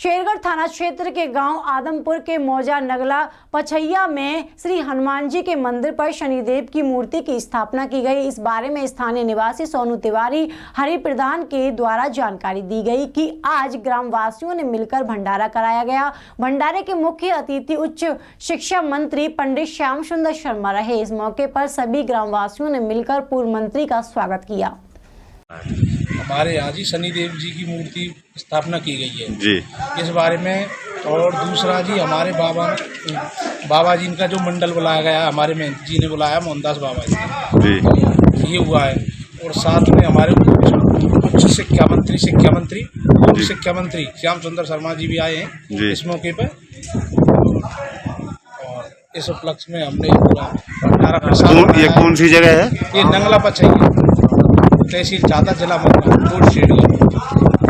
शेरगढ़ थाना क्षेत्र के गांव आदमपुर के मौजा नगला पछैया में श्री हनुमान जी के मंदिर पर शनिदेव की मूर्ति की स्थापना की गई। इस बारे में स्थानीय निवासी सोनू तिवारी हरि प्रधान के द्वारा जानकारी दी गई कि आज ग्रामवासियों ने मिलकर भंडारा कराया गया। भंडारे के मुख्य अतिथि उच्च शिक्षा मंत्री पंडित श्याम सुंदर शर्मा रहे। इस मौके पर सभी ग्रामवासियों ने मिलकर पूर्व मंत्री का स्वागत किया। हमारे यहाँ जी शनिदेव जी की मूर्ति स्थापना की गई है जी, इस बारे में। और दूसरा जी हमारे बाबा जी का जो मंडल बुलाया गया, हमारे महंत जी ने बुलाया, मोहनदास बाबा जी, ये हुआ है। और साथ में हमारे उच्च शिक्षा मंत्री श्याम सुंदर शर्मा जी भी आए हैं इस मौके पर। और इस उपलक्ष्य में हमने पूरा भंडारा प्रसाद। ये कौन सी जगह है? ये नंगला पछैया, तहसील चादा, जिला शेरगढ़।